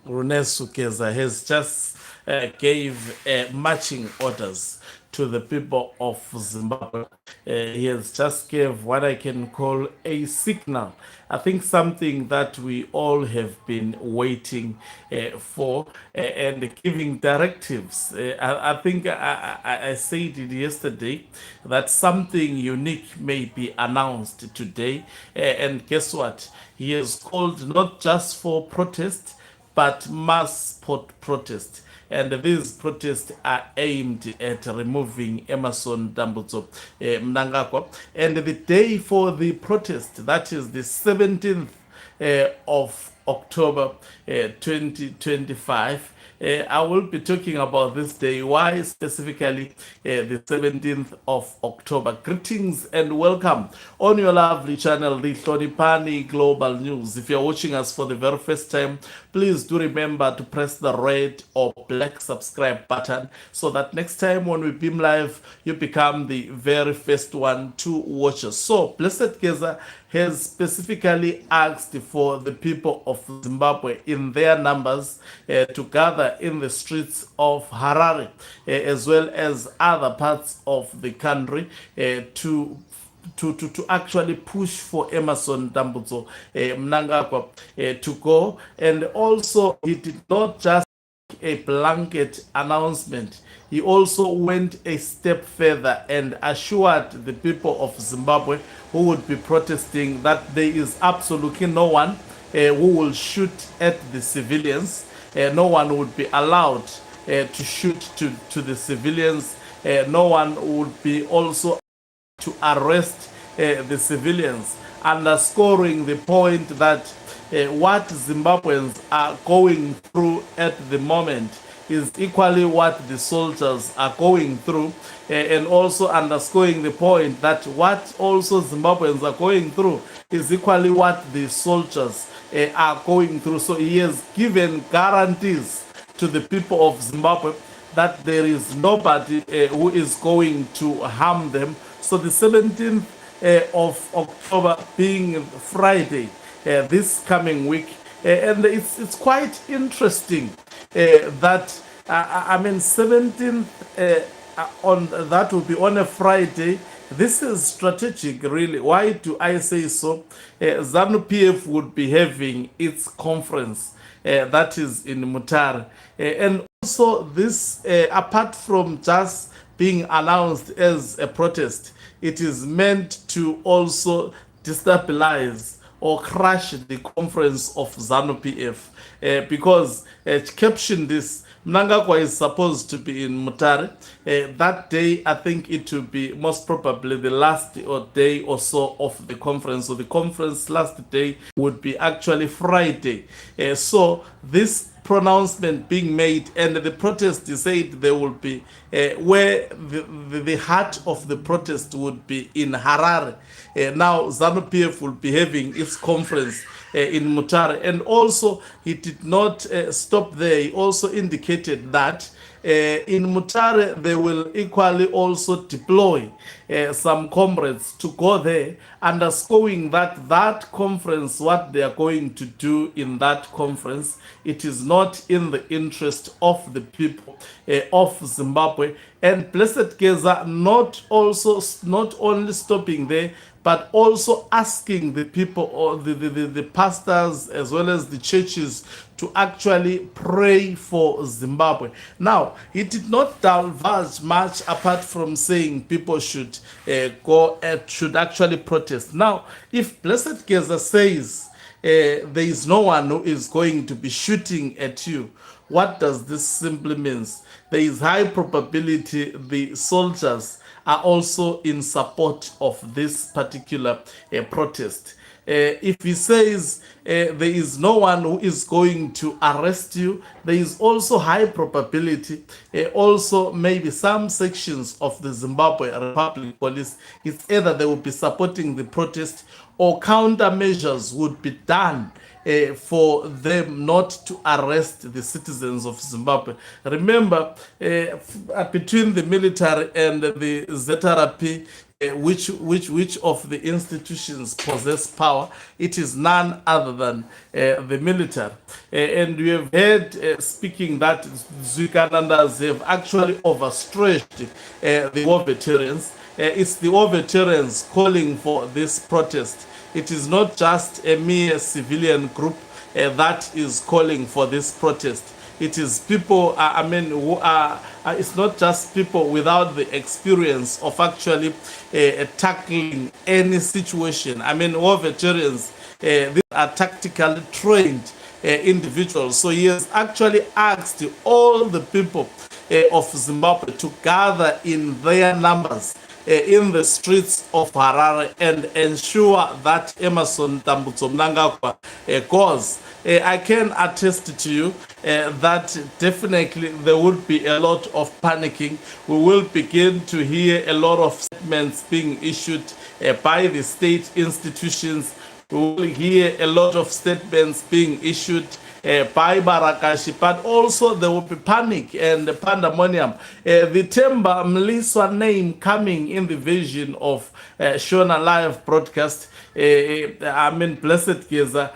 Blessed Geza has just gave marching orders to the people of Zimbabwe. He has just gave what I can call a signal. I think something that we all have been waiting for and giving directives. I think I said it yesterday that something unique may be announced today. And guess what? He has called not just for protest but mass protest. And these protests are aimed at removing Emerson Dambudzo Mnangagwa. And the day for the protest, that is the 17th of October 2025. I will be talking about this day. Why specifically the 17th of October? Greetings and welcome on your lovely channel, the Hlonipani Global News. If you're watching us for the very first time, please do remember to press the red or black subscribe button so that next time when we beam live, you become the very first one to watch us. So, Blessed Geza has specifically asked for the people of Zimbabwe in their numbers to gather in the streets of Harare as well as other parts of the country to actually push for Emerson Dambudzo Mnangagwa to go. And also, he did not just a blanket announcement. He also went a step further and assured the people of Zimbabwe who would be protesting that there is absolutely no one who will shoot at the civilians. No one would be allowed to shoot to the civilians. No one would be also to arrest the civilians, underscoring the point that what Zimbabweans are going through at the moment is equally what the soldiers are going through, and also underscoring the point that what also Zimbabweans are going through is equally what the soldiers are going through. So he has given guarantees to the people of Zimbabwe that there is nobody who is going to harm them. So the 17th of October being Friday, this coming week, and it's quite interesting that I mean 17th on that will be on a Friday. This is strategic, really. Why do I say so? ZANU PF would be having its conference that is in Mutare, and also this apart from just being announced as a protest, it is meant to also destabilize or crash the conference of ZANU PF because caption this. Mnangagwa is supposed to be in Mutare. That day, I think it will be most probably the last day or so of the conference. So the conference last day would be actually Friday. So this pronouncement being made and the protest said there will be where the heart of the protest would be in Harare. Now ZANU PF will be having its conference in Mutare, and also he did not stop there. He also indicated that in Mutare they will equally also deploy some comrades to go there, underscoring that that conference, what they are going to do in that conference, it is not in the interest of the people of Zimbabwe. And Blessed Geza not only stopping there, but also asking the people or the pastors as well as the churches to actually pray for Zimbabwe. Now, he did not divulge much apart from saying people should go and should actually protest. Now, if Blessed Geza says there is no one who is going to be shooting at you, what does this simply mean? There is high probability the soldiers are also in support of this particular protest. If he says there is no one who is going to arrest you, there is also high probability, also maybe some sections of the Zimbabwe Republic Police, it's either they will be supporting the protest or countermeasures would be done for them not to arrest the citizens of Zimbabwe. Remember, between the military and the ZRP, which of the institutions possess power. It is none other than the military. And we have heard speaking that Zwikanandas have actually overstretched the war veterans. It's the war veterans calling for this protest. It is not just a mere civilian group that is calling for this protest. It is people, who are, it's not just people without the experience of actually tackling any situation. War veterans, these are tactically trained individuals. So he has actually asked all the people of Zimbabwe to gather in their numbers in the streets of Harare and ensure that Emmerson Tambutso Mnangagwa goes. I can attest to you that definitely there would be a lot of panicking. We will begin to hear a lot of statements being issued by the state institutions. We will hear a lot of statements being issued by Barakashi, but also there will be panic and pandemonium. The Themba Mliswa name coming in the vision of Shona live broadcast. Blessed Geza,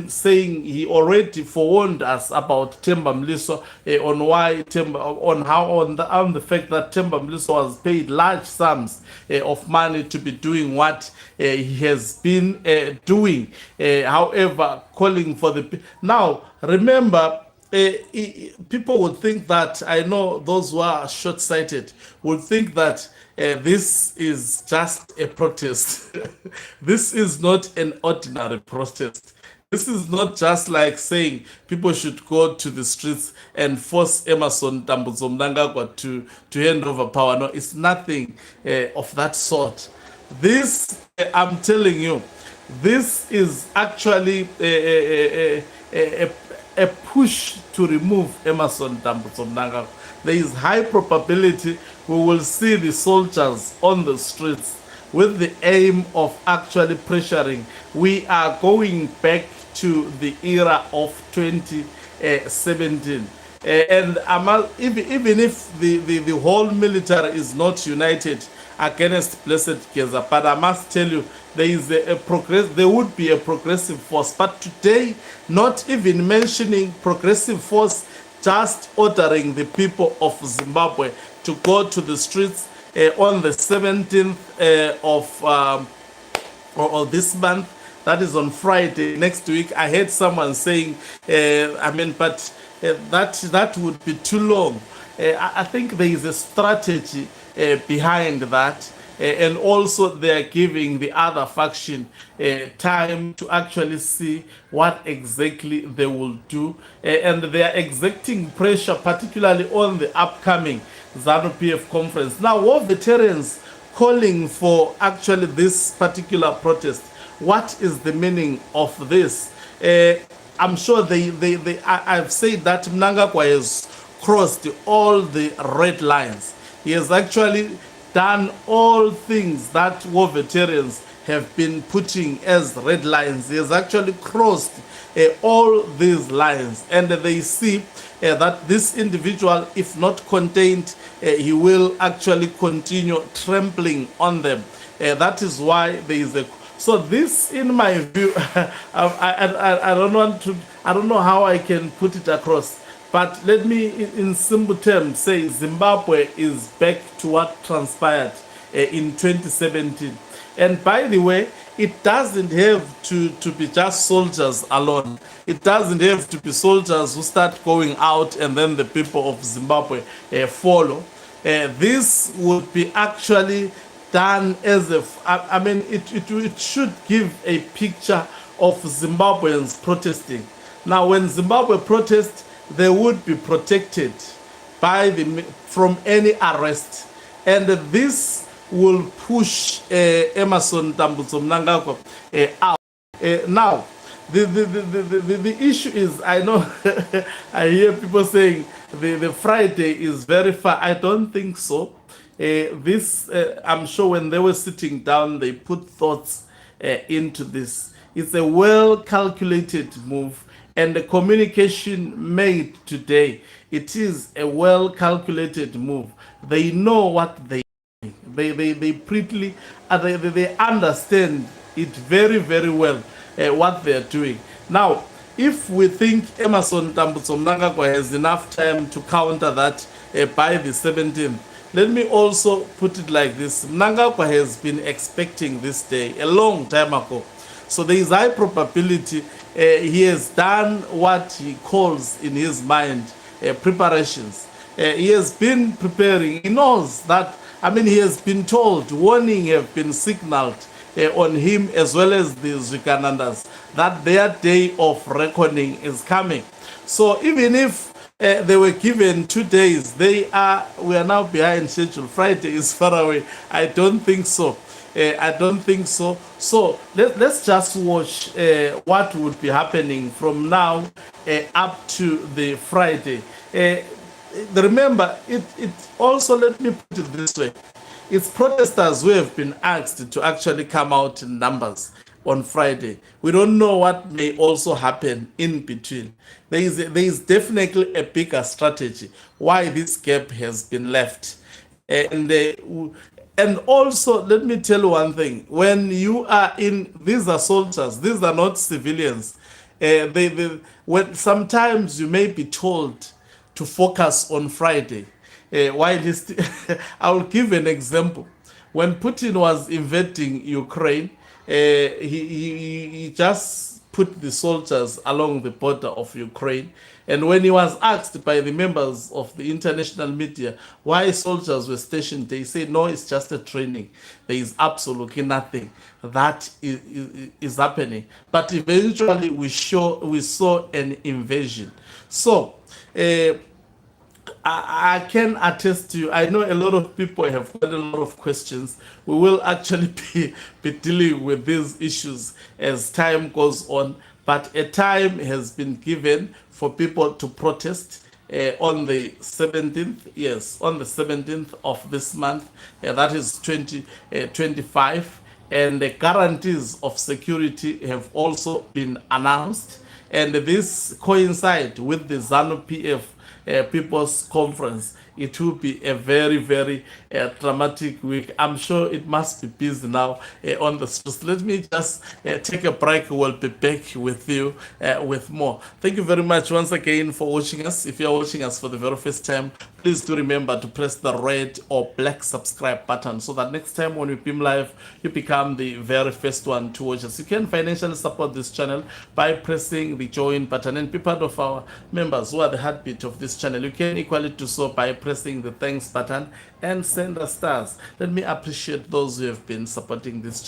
saying he already forewarned us about Themba Mliswa on why on the fact that Themba Mliswa was paid large sums of money to be doing what he has been doing. However, calling for the now. Remember, people would think that, I know those who are short-sighted would think that this is just a protest. This is not an ordinary protest. This is not just like saying people should go to the streets and force Emmerson Tambutso Mnangagwa to hand over power. No, it's nothing of that sort. This, I'm telling you, this is actually a push to remove Emmerson Tambutso Mnangagwa. There is high probability we will see the soldiers on the streets with the aim of actually pressuring. We are going back to the era of 2017. And even if the whole military is not united against Blessed Geza, but I must tell you, there is there would be a progressive force. But today, not even mentioning progressive force, just ordering the people of Zimbabwe to go to the streets on the 17th of this month. That is on Friday next week. I heard someone saying, that would be too long. I think there is a strategy behind that. And also they are giving the other faction time to actually see what exactly they will do. And they are exerting pressure, particularly on the upcoming ZANU-PF conference. Now, war veterans calling for actually this particular protest. What is the meaning of this? I'm sure I've said that Mnangagwa has crossed all the red lines. He has actually done all things that war veterans have been putting as red lines. He has actually crossed all these lines, and they see that this individual, if not contained, he will actually continue trampling on them. That is why there is a. So this, in my view, I don't know how I can put it across. But let me, in simple terms, say Zimbabwe is back to what transpired in 2017. And by the way, it doesn't have to be just soldiers alone. It doesn't have to be soldiers who start going out and then the people of Zimbabwe follow. This would be actually done as it should give a picture of Zimbabweans protesting. Now, when Zimbabwe protests, they would be protected from any arrest, and this will push Emmerson Tambutso Mnangagwa out. Now, the issue is, I know I hear people saying the Friday is very far. I don't think so. I'm sure when they were sitting down, they put thoughts into this. It's a well-calculated move. And the communication made today, it is a well-calculated move. They know what they They pretty they understand it very, very well, what they're doing. Now, if we think Emerson Tambutso Mnangagwa has enough time to counter that by the 17th, let me also put it like this. Mnangagwa has been expecting this day a long time ago. So there is high probability he has done what he calls in his mind preparations. He has been preparing. He knows that, I mean, he has been told, warning have been signaled on him as well as the Zikanandas that their day of reckoning is coming. So even if they were given 2 days, we are now behind schedule. Friday is far away. I don't think so. I don't think so. So let's just watch what would be happening from now up to the Friday. Remember, it also, let me put it this way. It's protesters who have been asked to actually come out in numbers on Friday. We don't know what may also happen in between. There is definitely a bigger strategy why this gap has been left. And also, let me tell you one thing. When you are these are soldiers, these are not civilians. When sometimes you may be told to focus on Friday. I'll give an example. When Putin was invading Ukraine, he just put the soldiers along the border of Ukraine. And when he was asked by the members of the international media why soldiers were stationed, they said, no, it's just a training. There is absolutely nothing that is happening. But eventually we saw an invasion. So, I can attest to you. I know a lot of people have got a lot of questions. We will actually be dealing with these issues as time goes on. But a time has been given for people to protest on the 17th. Yes, on the 17th of this month. That is 2025. And the guarantees of security have also been announced. And this coincides with the ZANU-PF People's Conference. It will be a very, very dramatic week. I'm sure it must be busy now on the streets. Let me just take a break. We'll be back with you with more. Thank you very much once again for watching us. If you're watching us for the very first time, please do remember to press the red or black subscribe button so that next time when we beam live, you become the very first one to watch us. You can financially support this channel by pressing the join button and be part of our members who are the heartbeat of this channel. You can equally do so by pressing the thanks button and send us stars. Let me appreciate those who have been supporting this channel.